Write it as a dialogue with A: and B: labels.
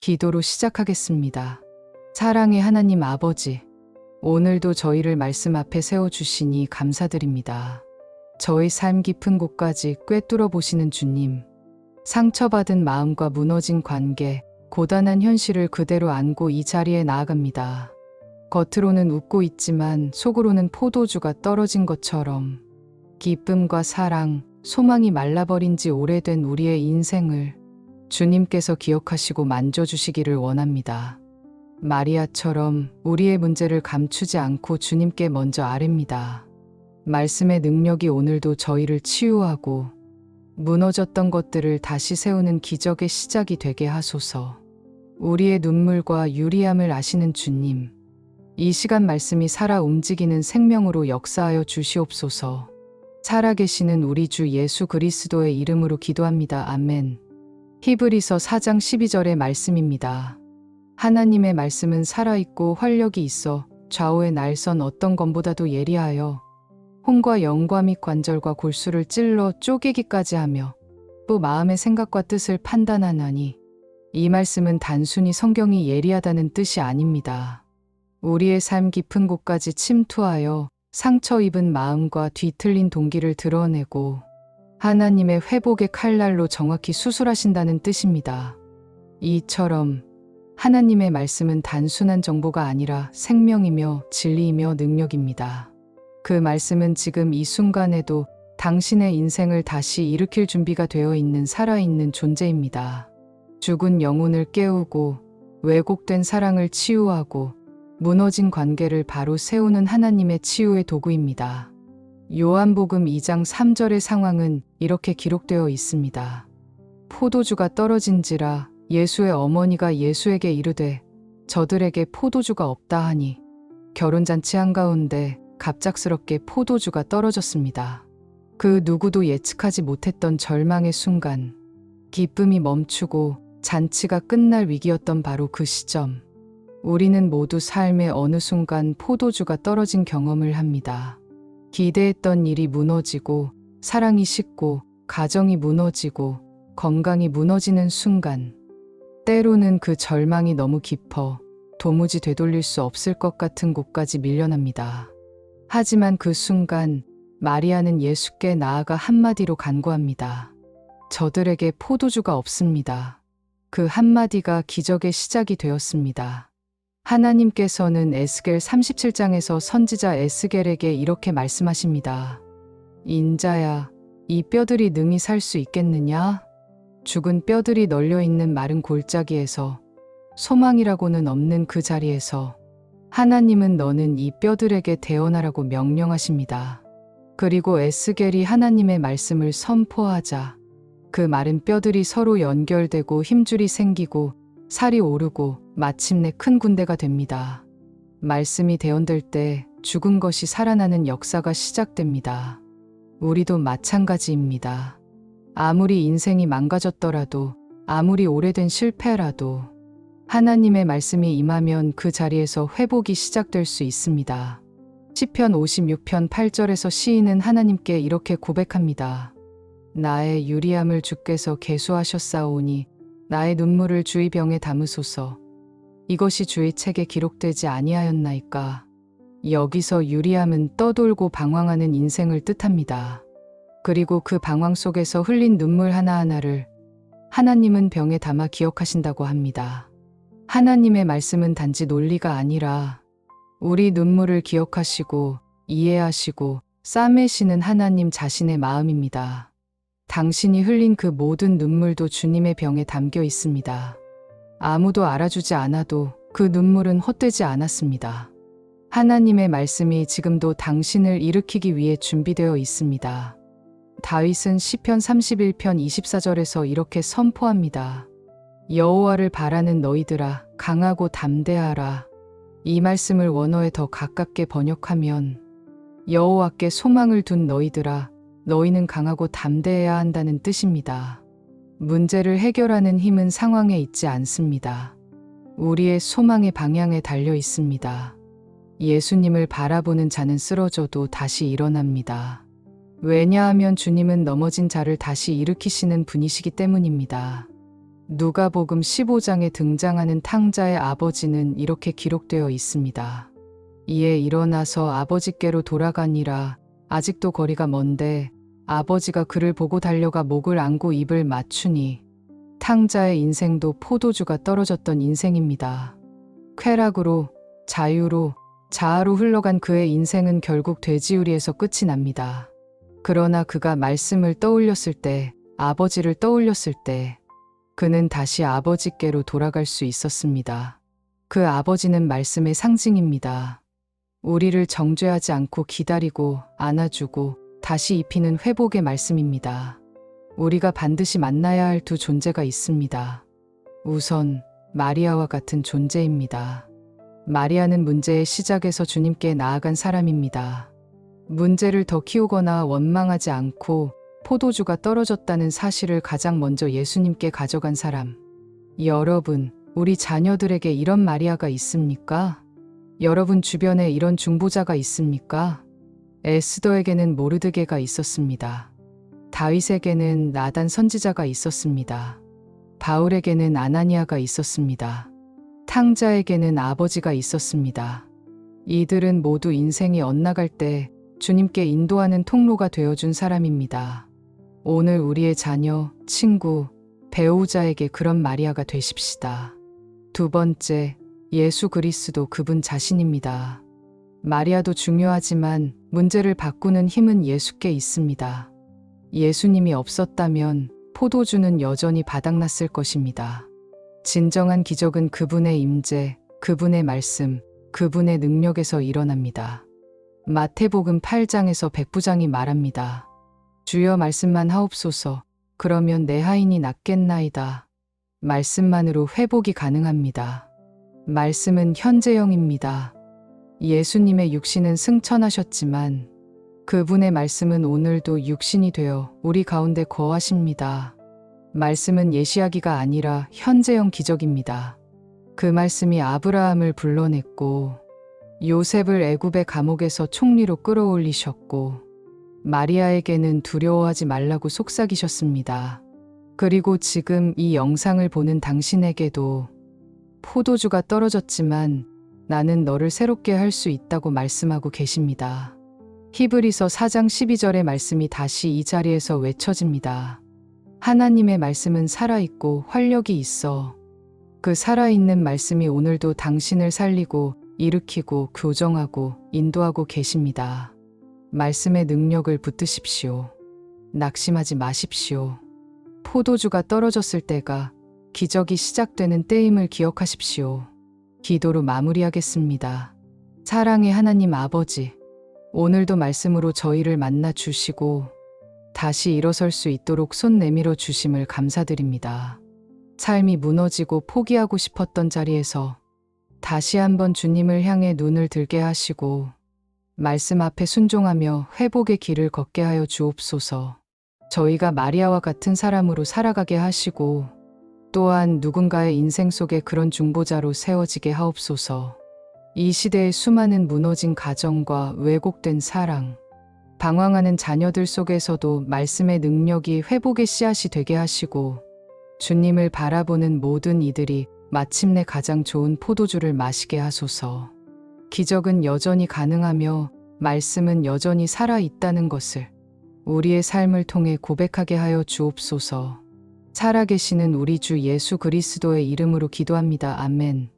A: 기도로 시작하겠습니다. 사랑의 하나님 아버지, 오늘도 저희를 말씀 앞에 세워주시니 감사드립니다. 저희 삶 깊은 곳까지 꿰뚫어 보시는 주님, 상처받은 마음과 무너진 관계, 고단한 현실을 그대로 안고 이 자리에 나아갑니다. 겉으로는 웃고 있지만 속으로는 포도주가 떨어진 것처럼 기쁨과 사랑, 소망이 말라버린 지 오래된 우리의 인생을 주님께서 기억하시고 만져주시기를 원합니다. 마리아처럼 우리의 문제를 감추지 않고 주님께 먼저 아뢰입니다. 말씀의 능력이 오늘도 저희를 치유하고 무너졌던 것들을 다시 세우는 기적의 시작이 되게 하소서. 우리의 눈물과 유리함을 아시는 주님, 이 시간 말씀이 살아 움직이는 생명으로 역사하여 주시옵소서. 살아계시는 우리 주 예수 그리스도의 이름으로 기도합니다. 아멘. 히브리서 4장 12절의 말씀입니다. 하나님의 말씀은 살아있고 활력이 있어 좌우의 날선 어떤 검보다도 예리하여 혼과 영과 및 관절과 골수를 찔러 쪼개기까지 하며 또 마음의 생각과 뜻을 판단하나니, 이 말씀은 단순히 성경이 예리하다는 뜻이 아닙니다. 우리의 삶 깊은 곳까지 침투하여 상처 입은 마음과 뒤틀린 동기를 드러내고 하나님의 회복의 칼날로 정확히 수술하신다는 뜻입니다. 이처럼 하나님의 말씀은 단순한 정보가 아니라 생명이며 진리이며 능력입니다. 그 말씀은 지금 이 순간에도 당신의 인생을 다시 일으킬 준비가 되어 있는 살아있는 존재입니다. 죽은 영혼을 깨우고 왜곡된 사랑을 치유하고 무너진 관계를 바로 세우는 하나님의 치유의 도구입니다. 요한복음 2장 3절의 상황은 이렇게 기록되어 있습니다. 포도주가 떨어진지라 예수의 어머니가 예수에게 이르되 저들에게 포도주가 없다 하니, 결혼잔치 한가운데 갑작스럽게 포도주가 떨어졌습니다. 그 누구도 예측하지 못했던 절망의 순간, 기쁨이 멈추고 잔치가 끝날 위기였던 바로 그 시점, 우리는 모두 삶의 어느 순간 포도주가 떨어진 경험을 합니다. 기대했던 일이 무너지고, 사랑이 식고, 가정이 무너지고, 건강이 무너지는 순간, 때로는 그 절망이 너무 깊어 도무지 되돌릴 수 없을 것 같은 곳까지 밀려납니다. 하지만 그 순간 마리아는 예수께 나아가 한마디로 간구합니다. 저들에게 포도주가 없습니다. 그 한마디가 기적의 시작이 되었습니다. 하나님께서는 에스겔 37장에서 선지자 에스겔에게 이렇게 말씀하십니다. 인자야, 이 뼈들이 능히 살 수 있겠느냐? 죽은 뼈들이 널려있는 마른 골짜기에서, 소망이라고는 없는 그 자리에서 하나님은 너는 이 뼈들에게 대언하라고 명령하십니다. 그리고 에스겔이 하나님의 말씀을 선포하자 그 마른 뼈들이 서로 연결되고 힘줄이 생기고 살이 오르고 마침내 큰 군대가 됩니다. 말씀이 대언될 때 죽은 것이 살아나는 역사가 시작됩니다. 우리도 마찬가지입니다. 아무리 인생이 망가졌더라도, 아무리 오래된 실패라도 하나님의 말씀이 임하면 그 자리에서 회복이 시작될 수 있습니다. 시편 56편 8절에서 시인은 하나님께 이렇게 고백합니다. 나의 유리함을 주께서 계수하셨사오니 나의 눈물을 주의 병에 담으소서. 이것이 주의 책에 기록되지 아니하였나이까. 여기서 유리함은 떠돌고 방황하는 인생을 뜻합니다. 그리고 그 방황 속에서 흘린 눈물 하나하나를 하나님은 병에 담아 기억하신다고 합니다. 하나님의 말씀은 단지 논리가 아니라 우리 눈물을 기억하시고 이해하시고 싸매시는 하나님 자신의 마음입니다. 당신이 흘린 그 모든 눈물도 주님의 병에 담겨 있습니다. 아무도 알아주지 않아도 그 눈물은 헛되지 않았습니다. 하나님의 말씀이 지금도 당신을 일으키기 위해 준비되어 있습니다. 다윗은 시편 31편 24절에서 이렇게 선포합니다. 여호와를 바라는 너희들아, 강하고 담대하라. 이 말씀을 원어에 더 가깝게 번역하면 여호와께 소망을 둔 너희들아, 너희는 강하고 담대해야 한다는 뜻입니다. 문제를 해결하는 힘은 상황에 있지 않습니다. 우리의 소망의 방향에 달려 있습니다. 예수님을 바라보는 자는 쓰러져도 다시 일어납니다. 왜냐하면 주님은 넘어진 자를 다시 일으키시는 분이시기 때문입니다. 누가복음 15장에 등장하는 탕자의 아버지는 이렇게 기록되어 있습니다. 이에 일어나서 아버지께로 돌아가니라. 아직도 거리가 먼데 아버지가 그를 보고 달려가 목을 안고 입을 맞추니 탕자의 인생도 포도주가 떨어졌던 인생입니다. 쾌락으로, 자유로, 자아로 흘러간 그의 인생은 결국 돼지우리에서 끝이 납니다. 그러나 그가 말씀을 떠올렸을 때, 아버지를 떠올렸을 때 그는 다시 아버지께로 돌아갈 수 있었습니다. 그 아버지는 말씀의 상징입니다. 우리를 정죄하지 않고 기다리고 안아주고 다시 입히는 회복의 말씀입니다. 우리가 반드시 만나야 할 두 존재가 있습니다. 우선 마리아와 같은 존재입니다. 마리아는 문제의 시작에서 주님께 나아간 사람입니다. 문제를 더 키우거나 원망하지 않고 포도주가 떨어졌다는 사실을 가장 먼저 예수님께 가져간 사람. 여러분, 우리 자녀들에게 이런 마리아가 있습니까? 여러분 주변에 이런 중보자가 있습니까? 에스더에게는 모르드게가 있었습니다. 다윗에게는 나단 선지자가 있었습니다. 바울에게는 아나니아가 있었습니다. 탕자에게는 아버지가 있었습니다. 이들은 모두 인생이 엇나갈 때 주님께 인도하는 통로가 되어준 사람입니다. 오늘 우리의 자녀, 친구, 배우자에게 그런 마리아가 되십시다. 두 번째, 예수 그리스도 그분 자신입니다. 마리아도 중요하지만 문제를 바꾸는 힘은 예수께 있습니다. 예수님이 없었다면 포도주는 여전히 바닥났을 것입니다. 진정한 기적은 그분의 임재, 그분의 말씀, 그분의 능력에서 일어납니다. 마태복음 8장에서 백부장이 말합니다. 주여 말씀만 하옵소서. 그러면 내 하인이 낫겠나이다. 말씀만으로 회복이 가능합니다. 말씀은 현재형입니다. 예수님의 육신은 승천하셨지만 그분의 말씀은 오늘도 육신이 되어 우리 가운데 거하십니다. 말씀은 예시하기가 아니라 현재형 기적입니다. 그 말씀이 아브라함을 불러냈고 요셉을 애굽의 감옥에서 총리로 끌어올리셨고 마리아에게는 두려워하지 말라고 속삭이셨습니다. 그리고 지금 이 영상을 보는 당신에게도 포도주가 떨어졌지만 나는 너를 새롭게 할 수 있다고 말씀하고 계십니다. 히브리서 4장 12절의 말씀이 다시 이 자리에서 외쳐집니다. 하나님의 말씀은 살아있고 활력이 있어. 그 살아있는 말씀이 오늘도 당신을 살리고 일으키고 교정하고 인도하고 계십니다. 말씀의 능력을 붙드십시오. 낙심하지 마십시오. 포도주가 떨어졌을 때가 기적이 시작되는 때임을 기억하십시오. 기도로 마무리하겠습니다. 사랑의 하나님 아버지, 오늘도 말씀으로 저희를 만나 주시고 다시 일어설 수 있도록 손 내밀어 주심을 감사드립니다. 삶이 무너지고 포기하고 싶었던 자리에서 다시 한번 주님을 향해 눈을 들게 하시고 말씀 앞에 순종하며 회복의 길을 걷게 하여 주옵소서. 저희가 마리아와 같은 사람으로 살아가게 하시고 또한 누군가의 인생 속에 그런 중보자로 세워지게 하옵소서. 이 시대의 수많은 무너진 가정과 왜곡된 사랑, 방황하는 자녀들 속에서도 말씀의 능력이 회복의 씨앗이 되게 하시고 주님을 바라보는 모든 이들이 마침내 가장 좋은 포도주를 마시게 하소서. 기적은 여전히 가능하며 말씀은 여전히 살아있다는 것을 우리의 삶을 통해 고백하게 하여 주옵소서. 살아계시는 우리 주 예수 그리스도의 이름으로 기도합니다. 아멘.